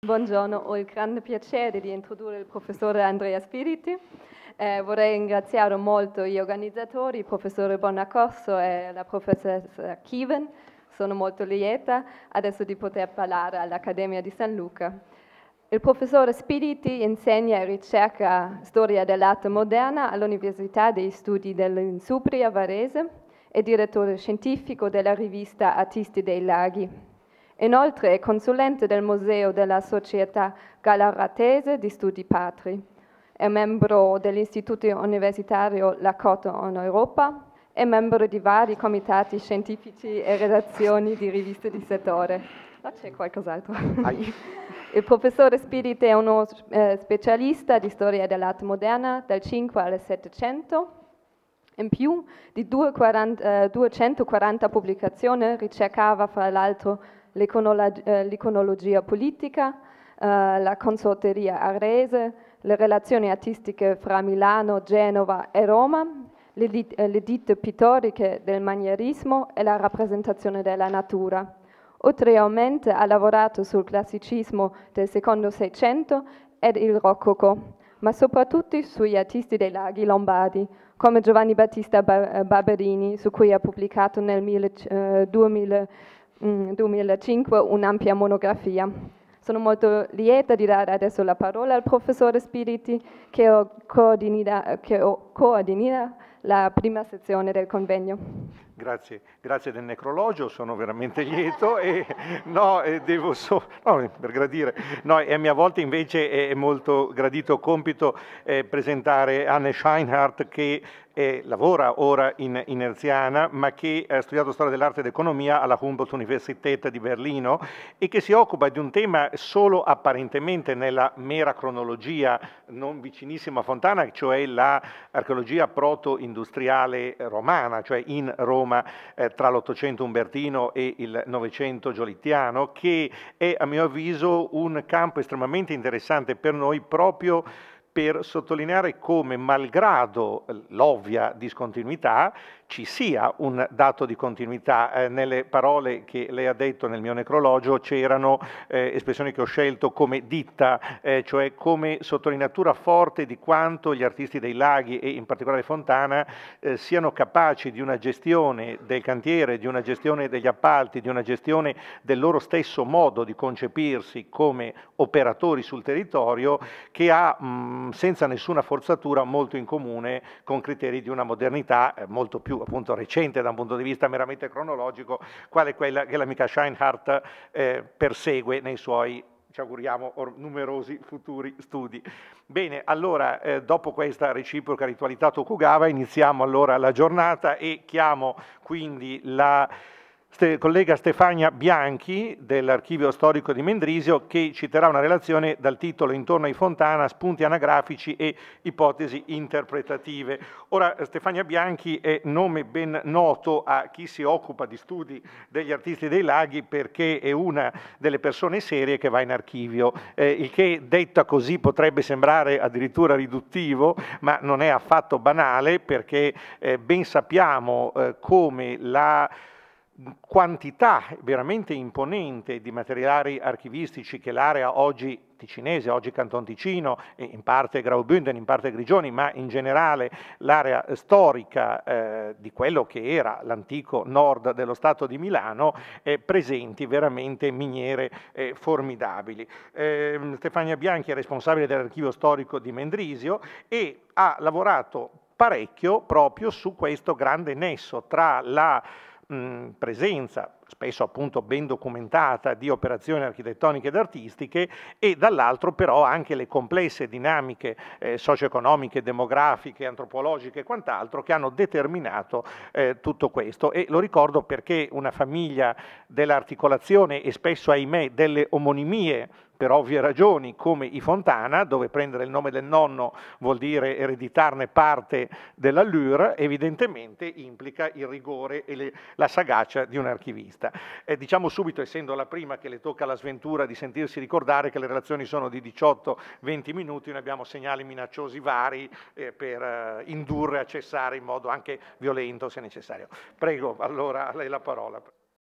Buongiorno, ho il grande piacere di introdurre il professore Andrea Spiriti. Vorrei ringraziare molto gli organizzatori, il professore Bonaccorso e la professoressa Kiven. Sono molto lieta adesso di poter parlare all'Accademia di San Luca. Il professore Spiriti insegna e ricerca storia dell'arte moderna all'Università dei Studi dell'Insubria Varese, è direttore scientifico della rivista Artisti dei Laghi. Inoltre è consulente del Museo della Società Galaratese di Studi Patri. È membro dell'Istituto Universitario Lakota in Europa e membro di vari comitati scientifici e redazioni di riviste di settore. Ma c'è qualcos'altro? Il professore Spiriti è uno specialista di storia dell'arte moderna dal 5 al 700. In più di 240 pubblicazioni ricercava fra l'altro l'iconologia politica, la consorteria arese, le relazioni artistiche fra Milano, Genova e Roma, le ditte pittoriche del manierismo e la rappresentazione della natura. Ulteriormente ha lavorato sul classicismo del secondo Seicento ed il Rococò, ma soprattutto sugli artisti dei laghi lombardi, come Giovanni Battista Barberini, su cui ha pubblicato nel 2005 un'ampia monografia. Sono molto lieta di dare adesso la parola al professore Spiriti che coordina la prima sezione del convegno. Grazie del necrologio, sono veramente lieto e per gradire. E a mia volta invece è molto gradito compito presentare Anne Scheinhardt che lavora ora in Erziana ma che ha studiato storia dell'arte ed economia alla Humboldt-Universität di Berlino e che si occupa di un tema solo apparentemente nella mera cronologia non vicinissima a Fontana, cioè l'archeologia proto-industriale romana, cioè in Roma tra l'Ottocento umbertino e il Novecento giolittiano, che è a mio avviso un campo estremamente interessante per noi proprio per sottolineare come, malgrado l'ovvia discontinuità, ci sia un dato di continuità. Nelle parole che lei ha detto nel mio necrologio c'erano espressioni che ho scelto come ditta, cioè come sottolineatura forte di quanto gli artisti dei laghi e in particolare Fontana siano capaci di una gestione del cantiere, di una gestione degli appalti, di una gestione del loro stesso modo di concepirsi come operatori sul territorio che ha senza nessuna forzatura molto in comune con criteri di una modernità molto più appunto recente da un punto di vista meramente cronologico, quale quella che l'amica Scheinhardt persegue nei suoi, ci auguriamo, numerosi futuri studi. Bene, allora dopo questa reciproca ritualità Tokugawa iniziamo allora la giornata e chiamo quindi la collega Stefania Bianchi dell'Archivio Storico di Mendrisio che citerà una relazione dal titolo Intorno ai Fontana, spunti anagrafici e ipotesi interpretative. Ora Stefania Bianchi è nome ben noto a chi si occupa di studi degli artisti dei laghi perché è una delle persone serie che va in archivio, il che detta così potrebbe sembrare addirittura riduttivo, ma non è affatto banale perché ben sappiamo come la quantità veramente imponente di materiali archivistici che l'area oggi ticinese, oggi Canton Ticino, e in parte Graubünden, in parte Grigioni, ma in generale l'area storica di quello che era l'antico nord dello Stato di Milano, presenti veramente miniere formidabili. Stefania Bianchi è responsabile dell'Archivio Storico di Mendrisio e ha lavorato parecchio proprio su questo grande nesso tra la presenza, spesso appunto ben documentata, di operazioni architettoniche ed artistiche e dall'altro però anche le complesse dinamiche socio-economiche, demografiche, antropologiche e quant'altro che hanno determinato tutto questo. E lo ricordo perché una famiglia dell'articolazione e spesso ahimè delle omonimie per ovvie ragioni come i Fontana, dove prendere il nome del nonno vuol dire ereditarne parte dell'allure, evidentemente implica il rigore e la sagacia di un archivista. Diciamo subito, essendo la prima che le tocca la sventura di sentirsi ricordare che le relazioni sono di 18-20 minuti, noi abbiamo segnali minacciosi vari per indurre a cessare in modo anche violento se necessario. Prego, allora a lei la parola.